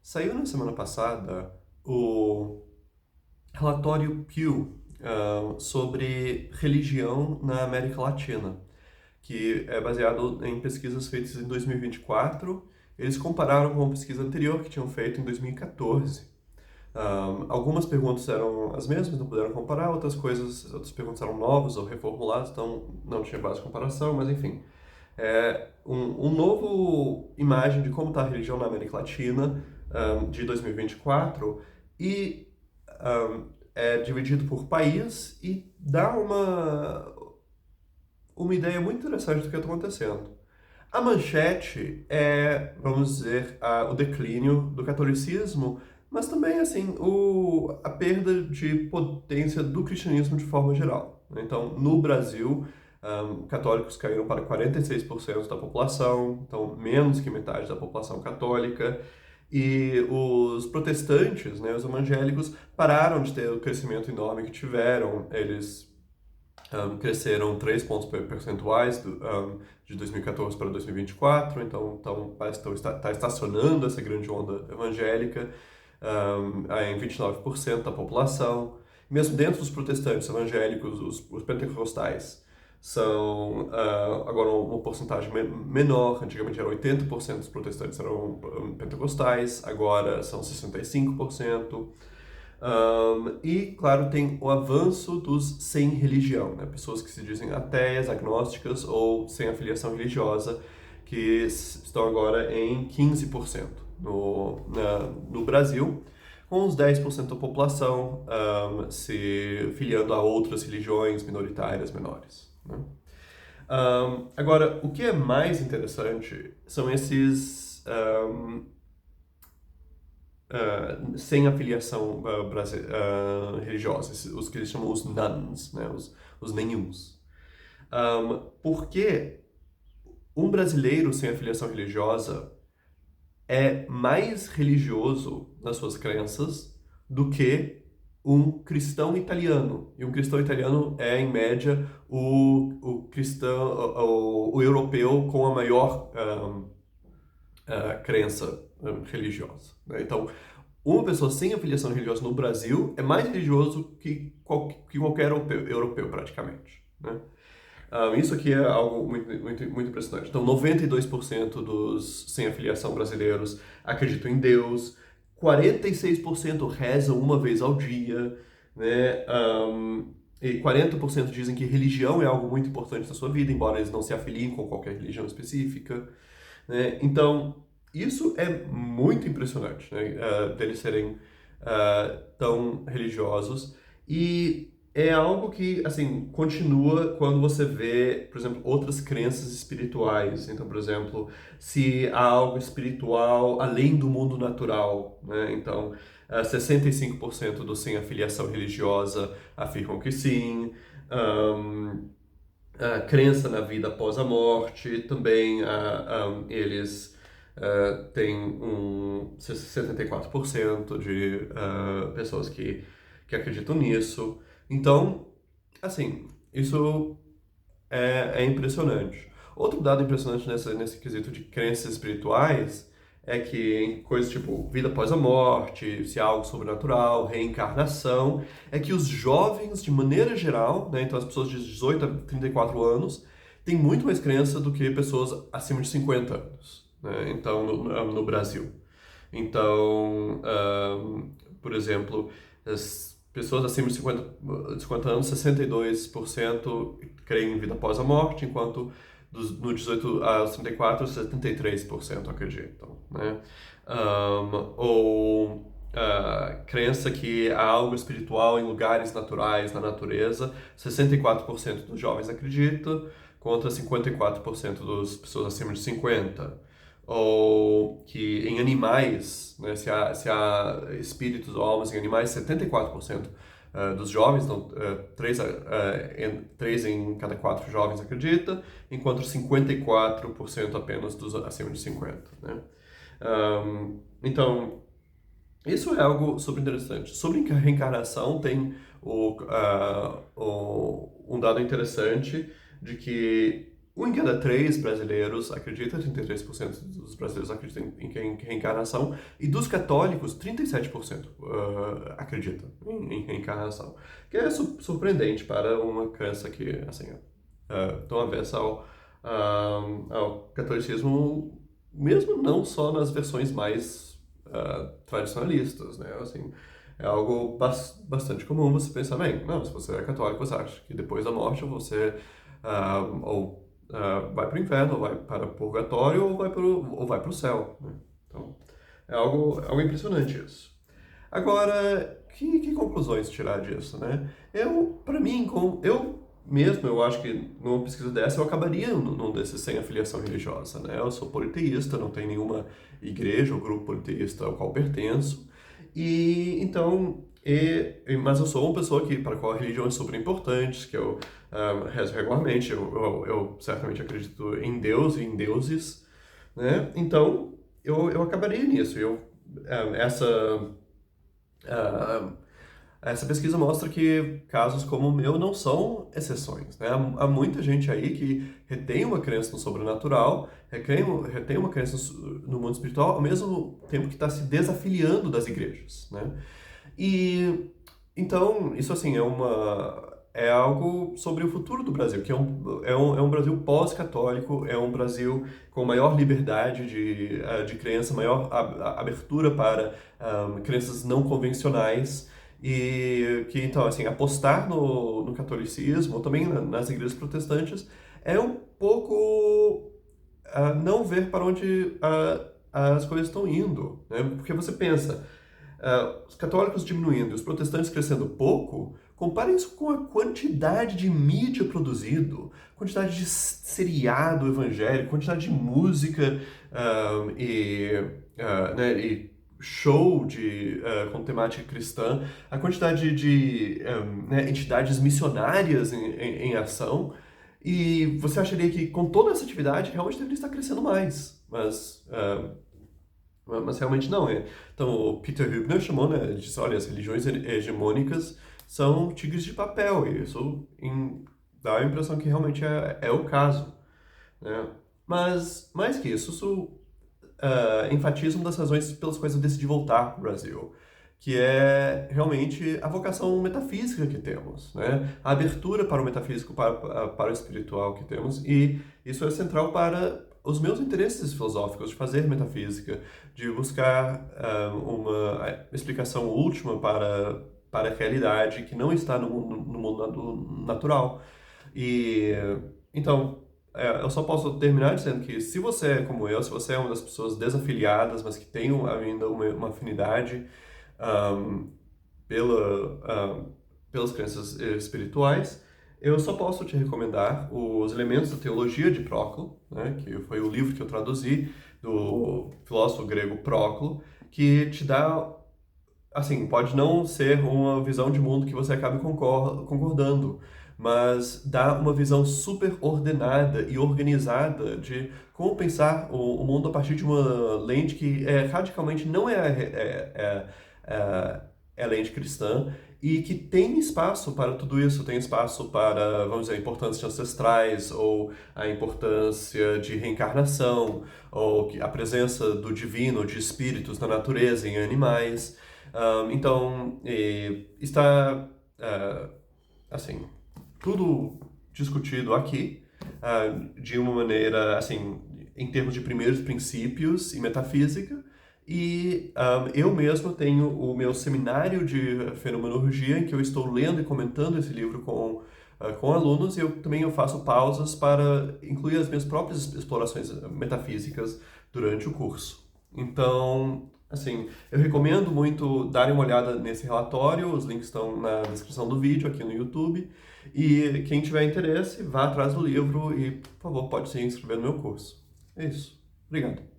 Saiu na semana passada o relatório Pew sobre religião na América Latina, que é baseado em pesquisas feitas em 2024. Eles compararam com uma pesquisa anterior que tinham feito em 2014. Algumas perguntas eram as mesmas, não puderam comparar, outras perguntas eram novas ou reformuladas, então não tinha base de comparação, mas enfim. É um novo imagem de como está a religião na América Latina, de 2024, e é dividido por país e dá uma ideia muito interessante do que está acontecendo. A manchete é, vamos dizer, o declínio do catolicismo, mas também, assim, a perda de potência do cristianismo de forma geral. Então, no Brasil, católicos caíram para 46% da população, então menos que metade da população católica, e os protestantes, né, os evangélicos, pararam de ter o crescimento enorme que tiveram. Eles cresceram 3 pontos percentuais de 2014 para 2024, então parece que está estacionando essa grande onda evangélica em 29% da população. Mesmo dentro dos protestantes evangélicos, os pentecostais são agora uma porcentagem menor. Antigamente era 80% dos protestantes eram pentecostais, agora são 65%. E, claro, tem o avanço dos sem religião, né? Pessoas que se dizem ateias, agnósticas ou sem afiliação religiosa, que estão agora em 15% no Brasil, com uns 10% da população se filiando a outras religiões minoritárias menores, né? Agora, o que é mais interessante são esses sem afiliação religiosa, os que eles chamam os nuns, né, os nenhuns. Porque um brasileiro sem afiliação religiosa é mais religioso nas suas crenças do que um cristão italiano. E um cristão italiano é, em média, o cristão, o europeu com a maior crença religiosa, né? Então, uma pessoa sem afiliação religiosa no Brasil é mais religioso que qualquer europeu, praticamente, né? Isso aqui é algo muito, muito, muito impressionante. Então, 92% dos sem afiliação brasileiros acreditam em Deus, 46% rezam uma vez ao dia, né? E 40% dizem que religião é algo muito importante na sua vida, embora eles não se afiliem com qualquer religião específica, né? Então, isso é muito impressionante, né? Deles serem tão religiosos. E é algo que, assim, continua quando você vê, por exemplo, outras crenças espirituais. Então, por exemplo, se há algo espiritual além do mundo natural, né? Então, 65% dos sem afiliação religiosa afirmam que sim. A crença na vida após a morte, também eles têm 74% de pessoas que acreditam nisso. Então, assim, isso é impressionante. Outro dado impressionante nesse quesito de crenças espirituais é que em coisas tipo vida após a morte, se há algo sobrenatural, reencarnação, é que os jovens, de maneira geral, né, então as pessoas de 18 a 34 anos, têm muito mais crença do que pessoas acima de 50 anos, né, então, no Brasil. Então, por exemplo, as pessoas acima de 50 anos, 62% creem em vida após a morte, enquanto no 18 aos 34, 73% acreditam, né? Ou crença que há algo espiritual em lugares naturais, na natureza, 64% dos jovens acreditam, contra 54% das pessoas acima de 50. Ou que em animais, né, se há espíritos ou almas em animais, 74% dos jovens, então 3 em cada 4 jovens acredita, enquanto 54% apenas dos acima de 50, né? Então, isso é algo super interessante. Sobre reencarnação, tem um dado interessante de que um em cada três brasileiros acredita, 33% dos brasileiros acreditam em reencarnação, e dos católicos, 37% acreditam em reencarnação. Que é surpreendente para uma crença que, assim, tão avessa ao catolicismo, mesmo não só nas versões mais tradicionalistas, né? Assim, é algo bastante comum você pensar, bem, não, se você é católico, você acha que depois da morte você vai para o inferno, ou vai para o purgatório, ou vai para o céu, né? Então, é algo impressionante isso. Agora, que conclusões tirar disso, né? Para mim, eu acho que numa pesquisa dessa eu acabaria num desses sem afiliação religiosa, né? Eu sou politeísta, não tenho nenhuma igreja ou grupo politeísta ao qual pertenço, e então, mas eu sou uma pessoa para a qual religiões super importantes, que eu rezo regularmente, eu certamente acredito em Deus e em deuses, né? Então, eu acabaria nisso. Essa ah, essa pesquisa mostra que casos como o meu não são exceções, né? Há muita gente aí que retém uma crença no sobrenatural, retém uma crença no mundo espiritual, ao mesmo tempo que está se desafiliando das igrejas, né? E então, isso assim, é algo sobre o futuro do Brasil, que é um Brasil pós-católico, é um Brasil com maior liberdade de crença, maior abertura para crenças não convencionais, e que, então, assim, apostar no catolicismo, ou também nas igrejas protestantes, é um pouco não ver para onde as coisas estão indo, né? Porque você pensa, os católicos diminuindo e os protestantes crescendo pouco, compare isso com a quantidade de mídia produzido, quantidade de seriado evangélico, quantidade de música né, e show com temática cristã, a quantidade de né, entidades missionárias em ação, e você acharia que com toda essa atividade realmente deveria estar crescendo mais, mas realmente não é. Então, o Peter Hübner chamou, né? Ele disse, olha, as religiões hegemônicas são tigres de papel, e isso dá a impressão que realmente é o caso, né? Mas, mais que isso enfatiza uma das razões pelas quais eu decidi voltar para o Brasil, que é realmente a vocação metafísica que temos, né? A abertura para o metafísico, para o espiritual que temos, e isso é central para os meus interesses filosóficos, de fazer metafísica, de buscar uma explicação última para a realidade que não está no mundo natural. E então, eu só posso terminar dizendo que se você é como eu, se você é uma das pessoas desafiliadas, mas que tem ainda uma afinidade pelas crenças espirituais, eu só posso te recomendar os Elementos da Teologia de Próclo, né, que foi o livro que eu traduzi do filósofo grego Próclo, que te dá, assim, pode não ser uma visão de mundo que você acabe concordando, mas dá uma visão super ordenada e organizada de como pensar o mundo a partir de uma lente que radicalmente não é a lente cristã, e que tem espaço para tudo isso, tem espaço para, vamos dizer, a importância de ancestrais, ou a importância de reencarnação, ou a presença do divino, de espíritos na natureza, em animais. Então, está, assim, tudo discutido aqui, de uma maneira, assim, em termos de primeiros princípios e metafísica, e eu mesmo tenho o meu seminário de fenomenologia, em que eu estou lendo e comentando esse livro com alunos, e eu também faço pausas para incluir as minhas próprias explorações metafísicas durante o curso. Então, assim, eu recomendo muito darem uma olhada nesse relatório, os links estão na descrição do vídeo aqui no YouTube, e quem tiver interesse, vá atrás do livro e, por favor, pode se inscrever no meu curso. É isso. Obrigado.